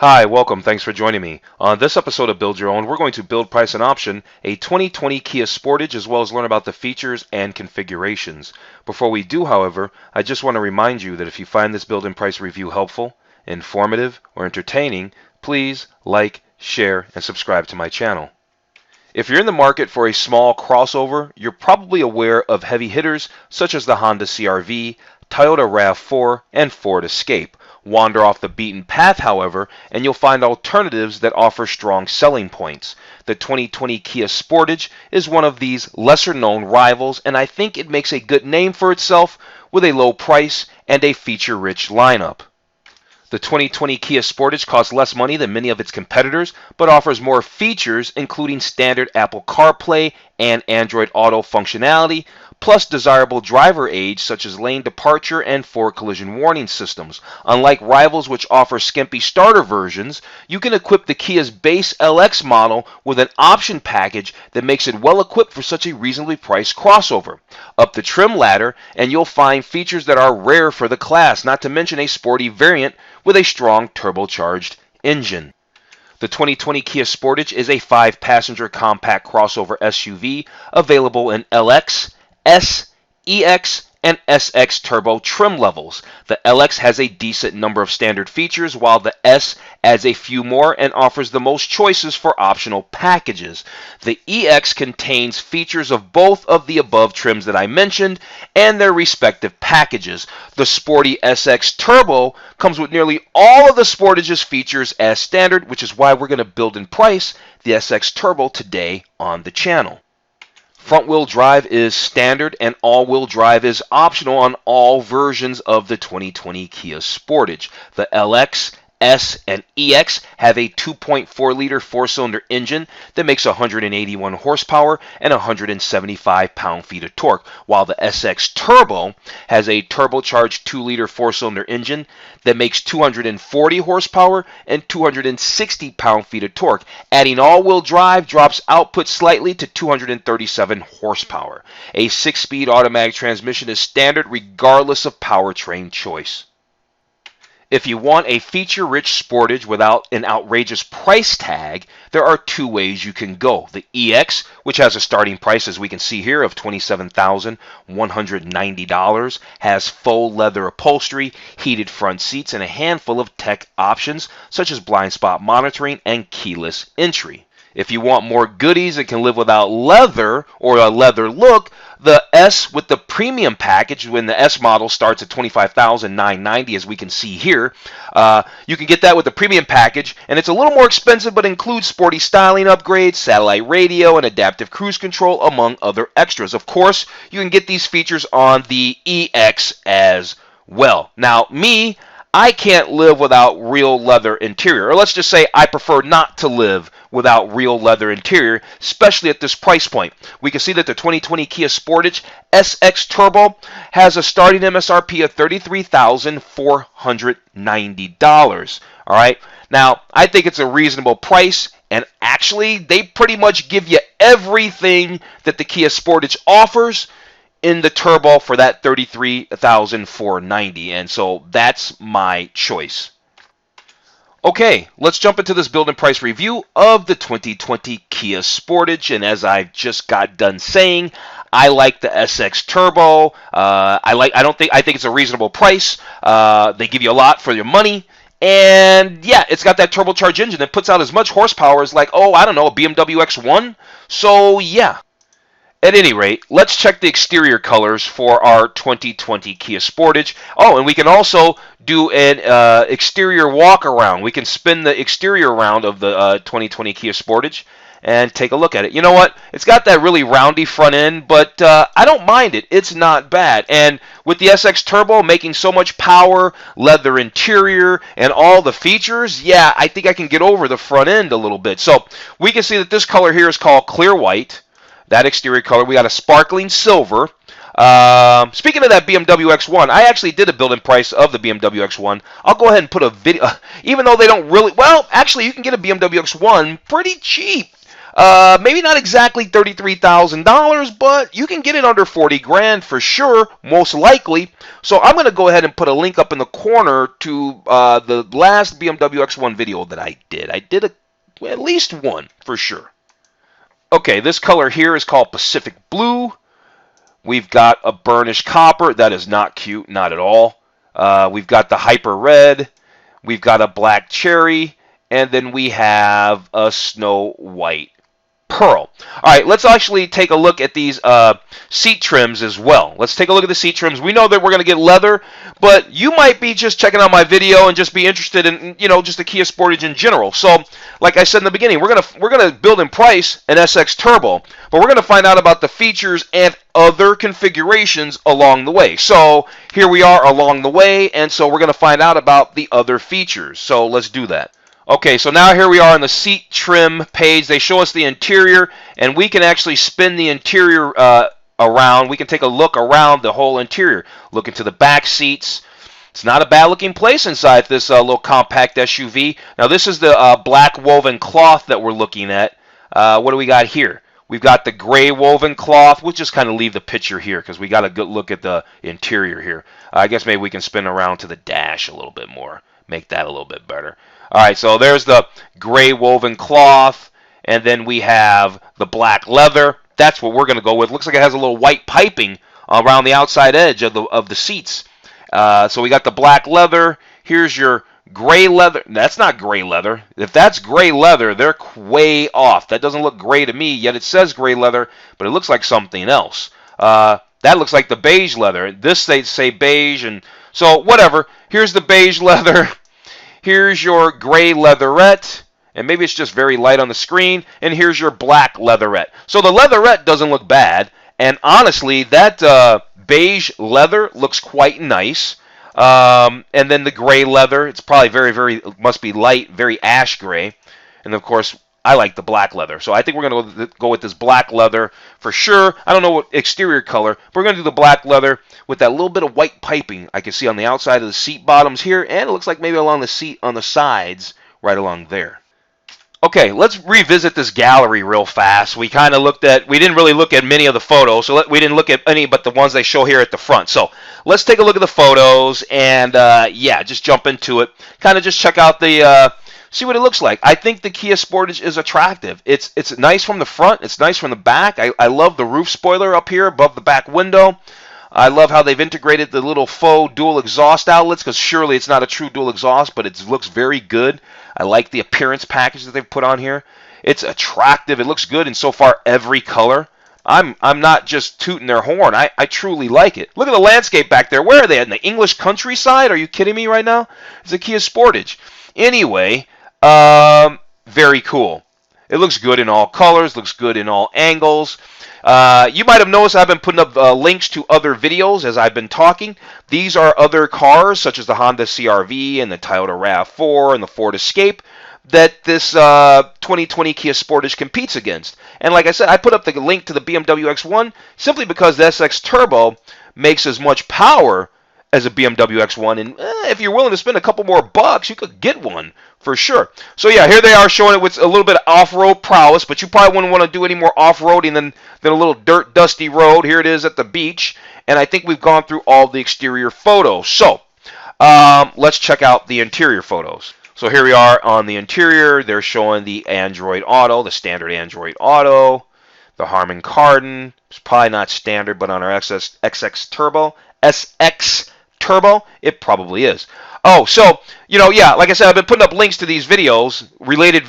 Hi, welcome. Thanks for joining me. On this episode of Build Your Own, we're going to build, price, and option a 2020 Kia Sportage, as well as learn about the features and configurations. Before we do, however, I just want to remind you that if you find this build and price review helpful, informative, or entertaining, please like, share, and subscribe to my channel. If you're in the market for a small crossover, you're probably aware of heavy hitters such as the Honda CR-V, Toyota RAV4, and Ford Escape. Wander off the beaten path, however, and you'll find alternatives that offer strong selling points. The 2020 Kia Sportage is one of these lesser-known rivals, and I think it makes a good name for itself with a low price and a feature-rich lineup. The 2020 Kia Sportage costs less money than many of its competitors, but offers more features, including standard Apple CarPlay and Android Auto functionality, plus desirable driver aids such as lane departure and forward collision warning systems. Unlike rivals which offer skimpy starter versions, you can equip the Kia's base LX model with an option package that makes it well equipped for such a reasonably priced crossover. Up the trim ladder, and you'll find features that are rare for the class, not to mention a sporty variant with a strong turbocharged engine. The 2020 Kia Sportage is a 5-passenger compact crossover SUV available in LX, S, EX, and SX turbo trim levels. The LX has a decent number of standard features, while the S adds a few more and offers the most choices for optional packages. The EX contains features of both of the above trims that I mentioned and their respective packages. The sporty SX Turbo comes with nearly all of the Sportage's features as standard, which is why we're going to build and price the SX Turbo today on the channel. Front-wheel drive is standard and all-wheel drive is optional on all versions of the 2020 Kia Sportage. The LX, S, and EX have a 2.4-liter four-cylinder engine that makes 181 horsepower and 175 pound-feet of torque, while the SX Turbo has a turbocharged 2-liter four-cylinder engine that makes 240 horsepower and 260 pound-feet of torque. Adding all-wheel drive drops output slightly to 237 horsepower. A 6-speed automatic transmission is standard regardless of powertrain choice. If you want a feature-rich Sportage without an outrageous price tag, there are two ways you can go. The EX, which has a starting price, as we can see here, of $27,190, has faux leather upholstery, heated front seats, and a handful of tech options, such as blind spot monitoring and keyless entry. If you want more goodies and can live without leather or a leather look, the S with the premium package, when the S model starts at $25,990, as we can see here, you can get that with the premium package, and it's a little more expensive but includes sporty styling upgrades, satellite radio, and adaptive cruise control, among other extras. Of course, you can get these features on the EX as well. Now, I can't live without real leather interior, or let's just say I prefer not to live without real leather interior, especially at this price point. We can see that the 2020 Kia Sportage SX Turbo has a starting MSRP of $33,490. All right, now I think it's a reasonable price, and actually they pretty much give you everything that the Kia Sportage offers in the turbo for that $33,490, and so that's my choice. Okay, let's jump into this build and price review of the 2020 Kia Sportage, and as I've just got done saying, I like the SX Turbo. I think it's a reasonable price. They give you a lot for your money. And yeah, it's got that turbocharged engine that puts out as much horsepower as, like, oh, I don't know, a BMW X1. So yeah. At any rate, let's check the exterior colors for our 2020 Kia Sportage. Oh, and we can also do an exterior walk around. We can spin the exterior around of the 2020 Kia Sportage and take a look at it. You know what? It's got that really roundy front end, but I don't mind it. It's not bad. And with the SX Turbo making so much power, leather interior, and all the features, yeah, I think I can get over the front end a little bit. So we can see that this color here is called clear white. That exterior color. We got a sparkling silver. Speaking of that BMW X1, I actually did a build and price of the BMW X1. I'll go ahead and put a video, even though they don't really, well, actually you can get a BMW X1 pretty cheap. Maybe not exactly $33,000, but you can get it under 40 grand for sure, most likely. So I'm going to go ahead and put a link up in the corner to the last BMW X1 video that I did. I did at least one for sure. Okay, this color here is called Pacific Blue. We've got a burnished copper. That is not cute, not at all. We've got the Hyper Red. We've got a black cherry. And then we have a snow white pearl. All right, let's actually take a look at these seat trims as well. Let's take a look at the seat trims. We know that we're going to get leather, but you might be just checking out my video and just be interested in, just the Kia Sportage in general. So, like I said in the beginning, we're gonna build and price an SX Turbo, but we're going to find out about the features and other configurations along the way. So, here we are along the way, and so we're going to find out about the other features. So, let's do that. Okay, so now here we are on the seat trim page. They show us the interior, and we can actually spin the interior around. We can take a look around the whole interior. Look into the back seats. It's not a bad-looking place inside this little compact SUV. Now, this is the black woven cloth that we're looking at. What do we got here? We've got the gray woven cloth. We'll just kind of leave the picture here because we got a good look at the interior here. I guess maybe we can spin around to the dash a little bit more. Make that a little bit better. All right, so there's the gray woven cloth, and then we have the black leather. That's what we're going to go with. Looks like it has a little white piping around the outside edge of the seats. So we got the black leather. Here's your gray leather. That's not gray leather. If that's gray leather, they're way off. That doesn't look gray to me, yet it says gray leather, but it looks like something else. That looks like the beige leather. This they say beige, and so whatever. Here's the beige leather. Here's your gray leatherette, and maybe it's just very light on the screen, and here's your black leatherette. So the leatherette doesn't look bad, and honestly, that beige leather looks quite nice. And then the gray leather, it's probably very, must be light, very ash gray. And of course, I like the black leather. So I think we're going to go with this black leather for sure. I don't know what exterior color, but we're going to do the black leather with that little bit of white piping I can see on the outside of the seat bottoms here, and it looks like maybe along the seat on the sides, right along there. Okay, let's revisit this gallery real fast. We didn't really look at many of the photos, so we didn't look at any but the ones they show here at the front. So let's take a look at the photos and, yeah, just jump into it. Kind of just check out see what it looks like. I think the Kia Sportage is attractive. It's nice from the front. It's nice from the back. I love the roof spoiler up here above the back window. I love how they've integrated the little faux dual exhaust outlets, because surely it's not a true dual exhaust, but it looks very good. I like the appearance package that they've put on here. It's attractive. It looks good in so far every color. I'm not just tooting their horn. I truly like it. Look at the landscape back there. Where are they? In the English countryside? Are you kidding me right now? It's a Kia Sportage. Anyway, very cool. It looks good in all colors. Looks good in all angles. You might have noticed I've been putting up links to other videos as I've been talking. These are other cars, such as the Honda CR-V and the Toyota RAV4 and the Ford Escape, that this 2020 Kia Sportage competes against. And like I said, I put up the link to the BMW X1 simply because the SX Turbo makes as much power as a BMW X1, and if you're willing to spend a couple more bucks, you could get one for sure. So yeah, here they are showing it with a little bit of off-road prowess, but you probably wouldn't want to do any more off-roading than a little dirt, dusty road. Here it is at the beach, and I think we've gone through all the exterior photos. So let's check out the interior photos. So here we are on the interior. They're showing the Android Auto, the standard Android Auto, the Harman Kardon. It's probably not standard, but on our SX Turbo, SX Turbo, it probably is. Oh, so, yeah, like I said, I've been putting up links to these videos, related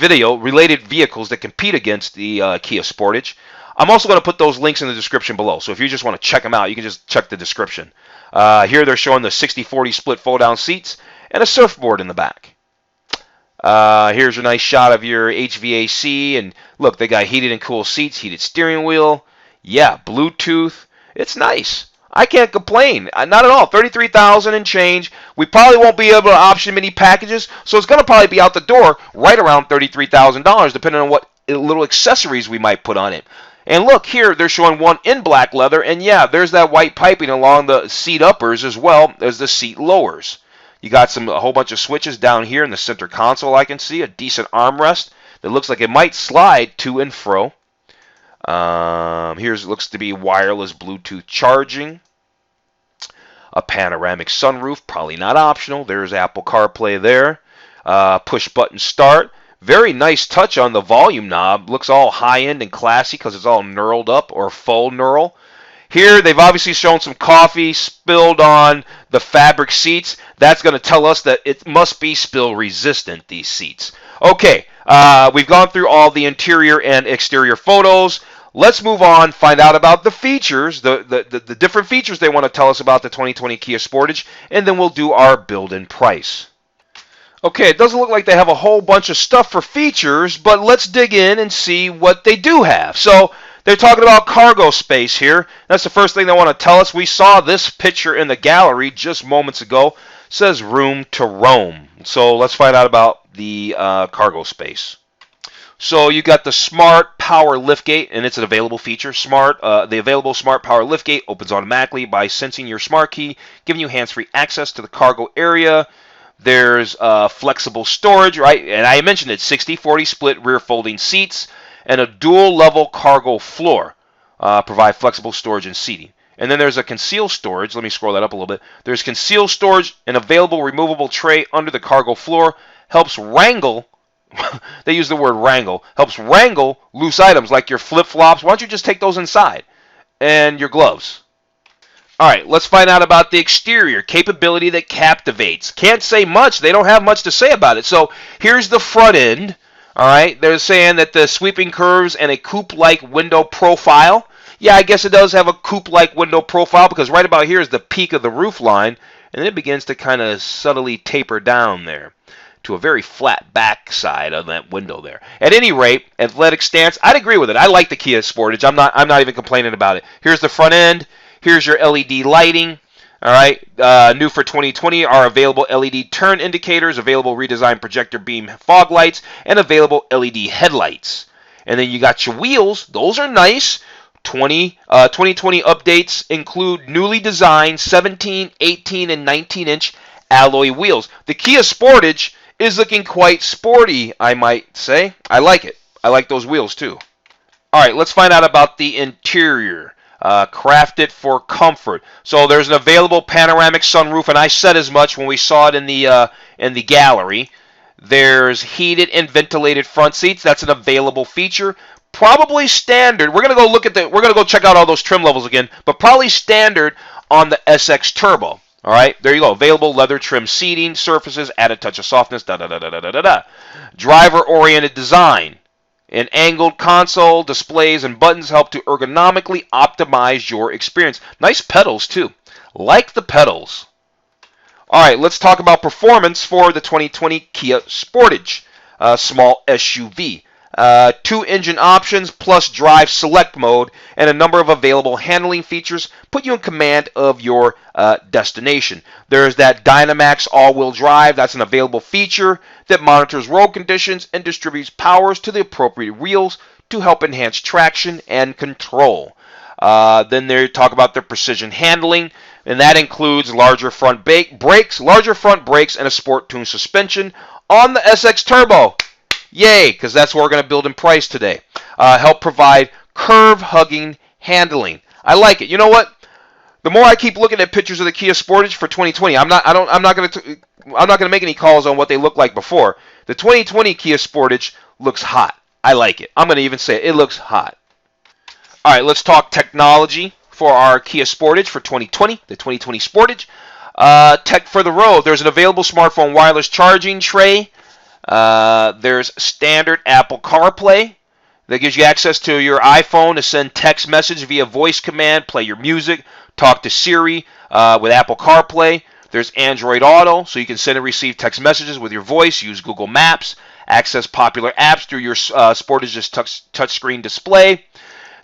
vehicles that compete against the Kia Sportage. I'm also going to put those links in the description below. So if you just want to check them out, you can just check the description. Here they're showing the 60/40 split fold-down seats and a surfboard in the back. Here's a nice shot of your HVAC. And look, they got heated and cool seats, heated steering wheel. Yeah, Bluetooth. It's nice. I can't complain. Not at all. $33,000 and change. We probably won't be able to option many packages, so it's going to probably be out the door right around $33,000, depending on what little accessories we might put on it. And look, here they're showing one in black leather, and yeah, there's that white piping along the seat uppers as well as the seat lowers. You got a whole bunch of switches down here in the center console I can see, a decent armrest. that looks like it might slide to and fro. Here's looks to be wireless Bluetooth charging. A panoramic sunroof, probably not optional. There's Apple CarPlay there. Push button start. Very nice touch on the volume knob. Looks all high-end and classy because it's all knurled up or faux knurl. Here, they've obviously shown some coffee spilled on the fabric seats. That's going to tell us that it must be spill resistant, these seats. Okay, we've gone through all the interior and exterior photos. Let's move on, find out about the features, the different features they want to tell us about the 2020 Kia Sportage, and then we'll do our build and price. Okay, it doesn't look like they have a whole bunch of stuff for features, but let's dig in and see what they do have. So, they're talking about cargo space here. That's the first thing they want to tell us. We saw this picture in the gallery just moments ago. It says room to roam. So let's find out about the cargo space. So you got the Smart Power Liftgate, and it's an available feature. The available Smart Power Liftgate opens automatically by sensing your smart key, giving you hands-free access to the cargo area. There's flexible storage, right? And I mentioned it, 60-40 split rear folding seats, and a dual-level cargo floor. Provide flexible storage and seating. And then there's a concealed storage. Let me scroll that up a little bit. There's concealed storage, an available removable tray under the cargo floor. Helps wrangle, they use the word wrangle, helps wrangle loose items like your flip-flops. Why don't you just take those inside? And your gloves. All right, let's find out about the exterior. Capability that captivates. Can't say much. They don't have much to say about it. So here's the front end. All right, they're saying that the sweeping curves and a coupe-like window profile. Yeah, I guess it does have a coupe-like window profile because right about here is the peak of the roof line, and then it begins to kind of subtly taper down there to a very flat back side of that window there. At any rate, athletic stance, I'd agree with it. I like the Kia Sportage. I'm not even complaining about it. Here's the front end. Here's your LED lighting. All right, new for 2020 are available LED turn indicators, available redesigned projector beam fog lights, and available LED headlights. And then you got your wheels. Those are nice. 2020 updates include newly designed 17, 18, and 19-inch alloy wheels. The Kia Sportage is looking quite sporty, I might say. I like it. I like those wheels too. All right, let's find out about the interior. Crafted for comfort. So there's an available panoramic sunroof, and I said as much when we saw it in the gallery. There's heated and ventilated front seats. That's an available feature. Probably standard. We're gonna go check out all those trim levels again, but probably standard on the SX Turbo. All right, there you go. Available leather trim seating surfaces, add a touch of softness. Driver-oriented design. An angled console, displays, and buttons help to ergonomically optimize your experience. Nice pedals, too. Like the pedals. All right, let's talk about performance for the 2020 Kia Sportage. Small SUV. 2 engine options plus drive select mode and a number of available handling features put you in command of your destination. There's that Dynamax all-wheel drive. That's an available feature that monitors road conditions and distributes powers to the appropriate wheels to help enhance traction and control. Then they talk about their precision handling, and that includes larger front brakes, and a sport-tuned suspension on the SX Turbo. Yay, because that's what we're going to build in price today. Help provide curve-hugging handling. I like it. You know what? The more I keep looking at pictures of the Kia Sportage for 2020, I'm not going to make any calls on what they look like before. The 2020 Kia Sportage looks hot. I like it. I'm going to even say it looks hot. All right, let's talk technology for our Kia Sportage for 2020, the 2020 Sportage. Tech for the road. There's an available smartphone wireless charging tray. There's standard Apple CarPlay that gives you access to your iPhone to send text message via voice command, play your music, talk to Siri with Apple CarPlay. There's Android Auto, so you can send and receive text messages with your voice, use Google Maps, access popular apps through your Sportage's touchscreen display.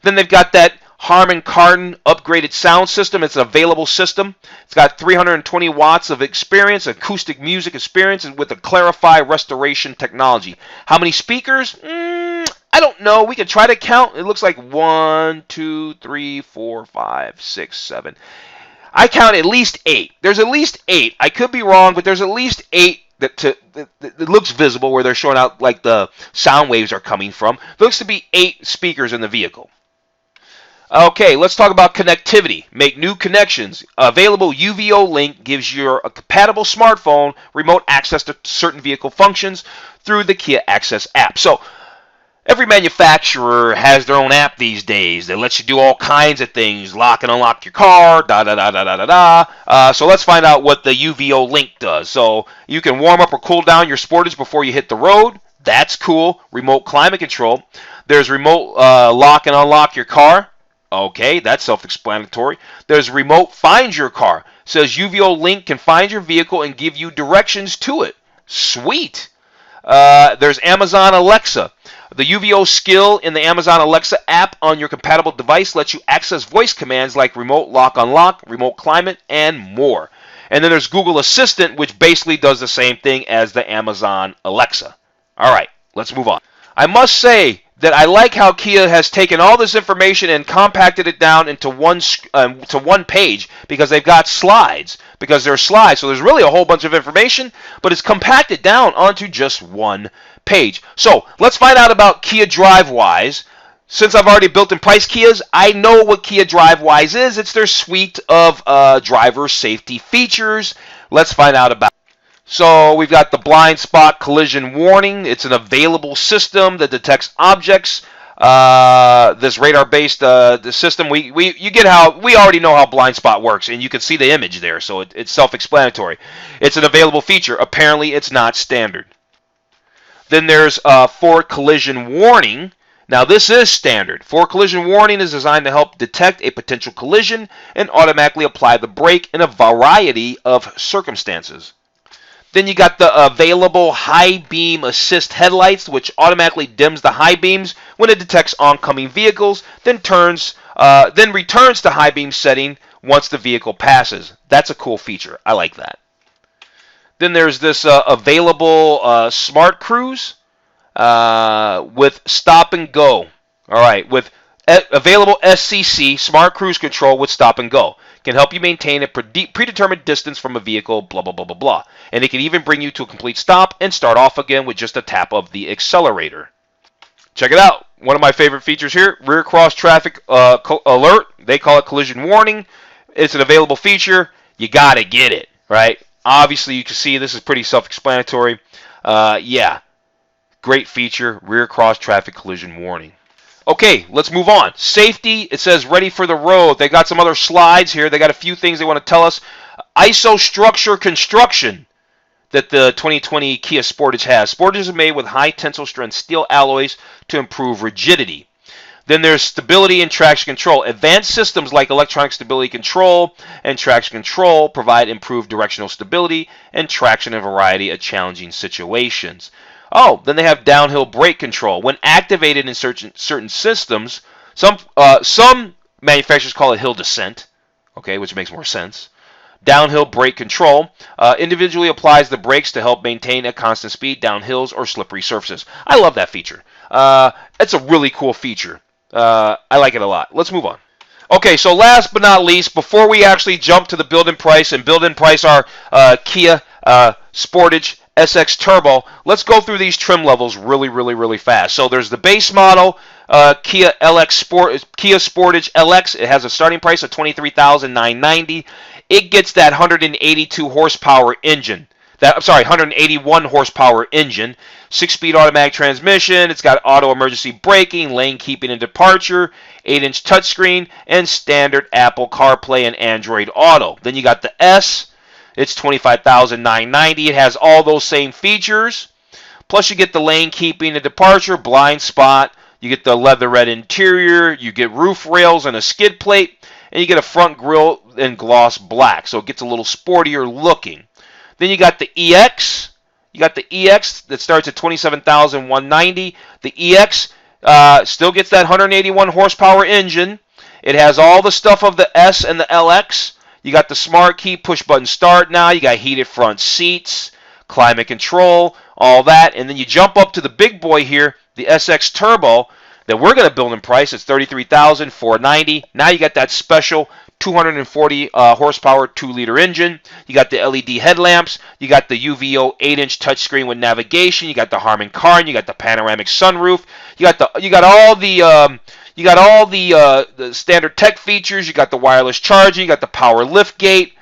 Then they've got that Harman Kardon upgraded sound system. It's an available system. It's got 320 watts of acoustic music experience with a Clarify restoration technology. How many speakers? I don't know. We could try to count. It looks like 1, 2, 3, 4, 5, 6, 7. I count at least 8. There's at least 8. I could be wrong, but there's at least 8 it looks visible where they're showing out like the sound waves are coming from. There looks to be 8 speakers in the vehicle. Okay, let's talk about connectivity. Make new connections. Available UVO link gives your compatible smartphone remote access to certain vehicle functions through the Kia Access app. So every manufacturer has their own app these days that lets you do all kinds of things, lock and unlock your car, So let's find out what the UVO link does. So you can warm up or cool down your Sportage before you hit the road. That's cool. Remote climate control. There's remote lock and unlock your car. Okay, that's self-explanatory. There's remote find your car. Says UVO link can find your vehicle and give you directions to it. Sweet. There's Amazon Alexa. The UVO skill in the Amazon Alexa app on your compatible device lets you access voice commands like remote lock unlock, remote climate, and more. And then there's Google Assistant, which basically does the same thing as the Amazon Alexa. All right, let's move on. I must say that I like how Kia has taken all this information and compacted it down into one page because they've got slides. Because there are slides, so there's really a whole bunch of information, but it's compacted down onto just one page. So let's find out about Kia DriveWise. Since I've already built and priced Kias, I know what Kia DriveWise is. It's their suite of driver safety features. Let's find out about it. So we've got the blind spot collision warning. It's an available system that detects objects. This radar-based the system, you get how we already know how blind spot works, and you can see the image there, so it's self-explanatory. It's an available feature. Apparently, it's not standard. Then there's forward collision warning. Now this is standard. Forward collision warning is designed to help detect a potential collision and automatically apply the brake in a variety of circumstances. Then you got the available high beam assist headlights, which automatically dims the high beams when it detects oncoming vehicles, then returns to high beam setting once the vehicle passes. That's a cool feature. I like that. Then there's this available smart cruise with stop and go. All right, with available SCC, smart cruise control with stop and go. Can help you maintain a predetermined distance from a vehicle, blah, blah, blah, blah, blah. And it can even bring you to a complete stop and start off again with just a tap of the accelerator. Check it out. One of my favorite features here, rear cross traffic alert. They call it collision warning. It's an available feature. You got to get it, right? Obviously, you can see this is pretty self-explanatory. Yeah, great feature, rear cross traffic collision warning. Okay, let's move on. Safety, it says ready for the road. They got some other slides here. They got a few things they want to tell us. Isostructure construction that the 2020 Kia Sportage has. Sportages are made with high tensile strength steel alloys to improve rigidity. Then there's stability and traction control. Advanced systems like electronic stability control and traction control provide improved directional stability and traction in a variety of challenging situations. Oh, then they have downhill brake control. When activated in certain systems, some manufacturers call it hill descent, okay, which makes more sense. Downhill brake control individually applies the brakes to help maintain a constant speed down hills or slippery surfaces. I love that feature. It's a really cool feature. I like it a lot. Let's move on. Okay, so last but not least, before we actually jump to the build and price our Kia Sportage SX Turbo, let's go through these trim levels really fast. So there's the base model, Kia Sportage LX. It has a starting price of $23,990. It gets that 182 horsepower engine. 181 horsepower engine, 6-speed automatic transmission. It's got auto emergency braking, lane keeping and departure, 8-inch touchscreen, and standard Apple CarPlay and Android Auto. Then you got the S. It's $25,990. It has all those same features. Plus you get the lane keeping and departure, blind spot. You get the leather red interior. You get roof rails and a skid plate. And you get a front grille in gloss black. So it gets a little sportier looking. Then you got the EX. You got the EX that starts at $27,190. The EX still gets that 181 horsepower engine. It has all the stuff of the S and the LX. You got the smart key, push button start now. You got heated front seats, climate control, all that. And then you jump up to the big boy here, the SX Turbo. that we're going to build in price. It's $33,490. Now you got that special 240 horsepower 2-liter engine. You got the LED headlamps. You got the UVO 8-inch touchscreen with navigation. You got the Harman Kardon. You got the panoramic sunroof. You got all the standard tech features. You got the wireless charging. You got the power lift gate,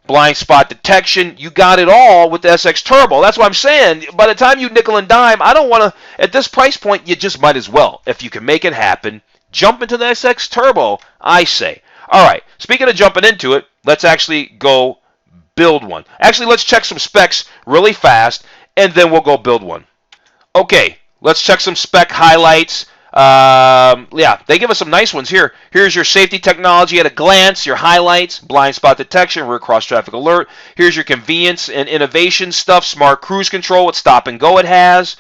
blind spot detection. You got it all with the SX Turbo. That's what I'm saying. By the time you nickel and dime, I don't want to, at this price point, you just might as well. If you can make it happen, jump into the SX Turbo, I say. All right, speaking of jumping into it, let's actually go build one. Actually, let's check some specs really fast, and then we'll go build one. Okay, let's check some spec highlights. Yeah, they give us some nice ones here. Here's your safety technology at a glance, your highlights, blind spot detection, rear cross traffic alert. Here's your convenience and innovation stuff, smart cruise control, what stop and go it has.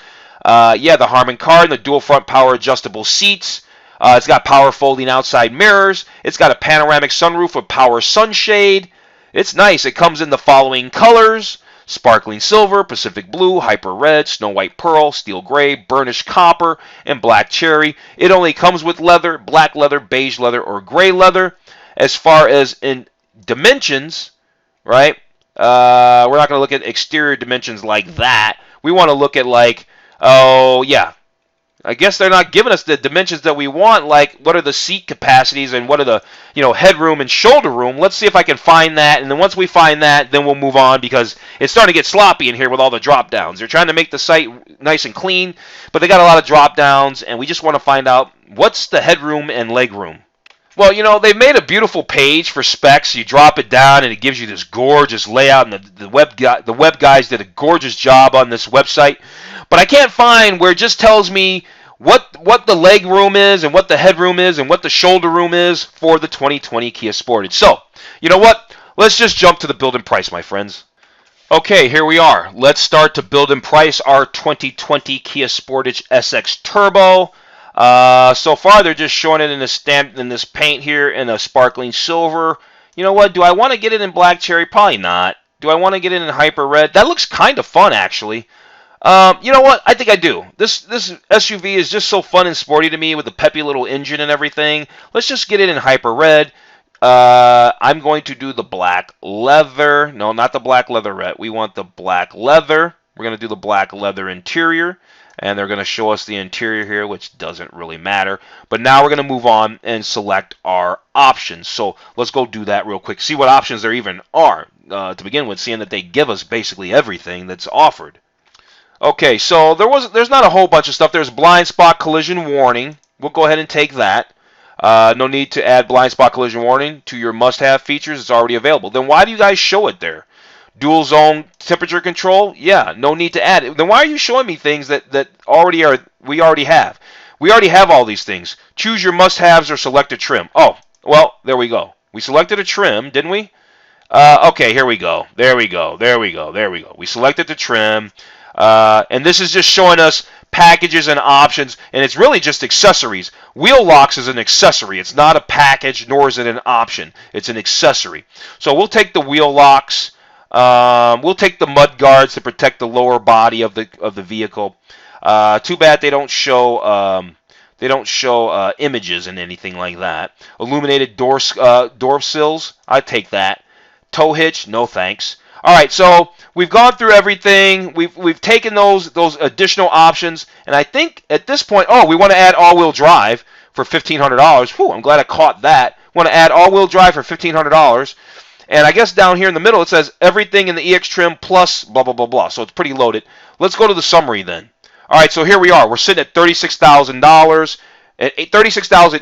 Yeah, the Harman Kardon, the dual front power adjustable seats. It's got power folding outside mirrors. It's got a panoramic sunroof with power sunshade. It's nice. It comes in the following colors: sparkling silver, Pacific blue, hyper red, snow white pearl, steel gray, burnished copper, and black cherry. It only comes with leather, black leather, beige leather, or gray leather. As far as in dimensions, right? We're not going to look at exterior dimensions like that. We want to look at like, oh yeah, I guess they're not giving us the dimensions that we want, like what are the seat capacities and what are the, headroom and shoulder room. Let's see if I can find that, and then once we find that, then we'll move on, because it's starting to get sloppy in here with all the drop downs. They're trying to make the site nice and clean, but they got a lot of drop downs, and we just want to find out what's the headroom and leg room. Well, they've made a beautiful page for specs. You drop it down, and it gives you this gorgeous layout, and the web guys did a gorgeous job on this website. But I can't find where it just tells me what the leg room is and what the headroom is and what the shoulder room is for the 2020 Kia Sportage. So, you know what? Let's just jump to the build and price, my friends. Okay, here we are. Let's start to build and price our 2020 Kia Sportage SX Turbo. So far, they're just showing it in this paint here in a sparkling silver. You know what? Do I want to get it in black cherry? Probably not. Do I want to get it in hyper red? That looks kind of fun, actually. You know what? I think I do. This SUV is just so fun and sporty to me with the peppy little engine and everything. Let's just get it in hyper red. I'm going to do the black leather. No, not the black leatherette. We want the black leather. We're going to do the black leather interior. And they're going to show us the interior here, which doesn't really matter. But now we're going to move on and select our options. So let's go do that real quick. See what options there even are to begin with, seeing that they give us basically everything that's offered. Okay, so there's not a whole bunch of stuff. There's blind spot collision warning. We'll go ahead and take that. No need to add blind spot collision warning to your must-have features. It's already available. Then why do you guys show it there? Dual zone temperature control? Yeah, no need to add it. Then why are you showing me things that we already have? We already have all these things. Choose your must-haves or select a trim. Oh, well, there we go. We selected a trim, didn't we? Okay, here we go. There we go. We selected the trim. And this is just showing us packages and options, and it's really just accessories. Wheel locks is an accessory. It's not a package, nor is it an option. It's an accessory. So we'll take the wheel locks. We'll take the mud guards to protect the lower body of the vehicle. Too bad they don't show images and anything like that. Illuminated door sills. I take that. Tow hitch. No thanks. All right, so we've gone through everything. We've taken those additional options, and I think at this point, we want to add all-wheel drive for $1,500. Whew, I'm glad I caught that. Want to add all-wheel drive for $1,500, and I guess down here in the middle it says everything in the EX trim plus blah blah blah blah. So it's pretty loaded. Let's go to the summary then. All right, so here we are. We're sitting at $36,000. At $36,800,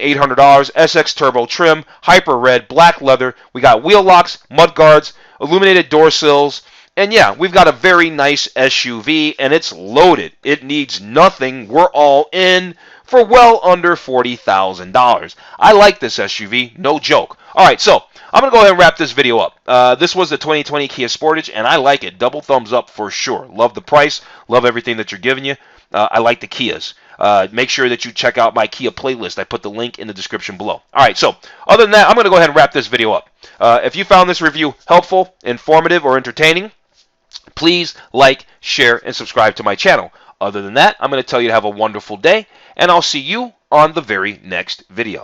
SX Turbo trim, hyper red, black leather. We got wheel locks, mud guards, illuminated door sills, and yeah, we've got a very nice SUV, and it's loaded. It needs nothing. We're all in for well under $40,000. I like this SUV, no joke. All right, so I'm going to go ahead and wrap this video up. This was the 2020 Kia Sportage, and I like it. Double thumbs up for sure. Love the price. Love everything that you're giving you. I like the Kias. Make sure that you check out my Kia playlist. I put the link in the description below. All right, so other than that, I'm going to go ahead and wrap this video up. If you found this review helpful, informative, or entertaining, please like, share, and subscribe to my channel. Other than that, I'm going to tell you to have a wonderful day, and I'll see you on the very next video.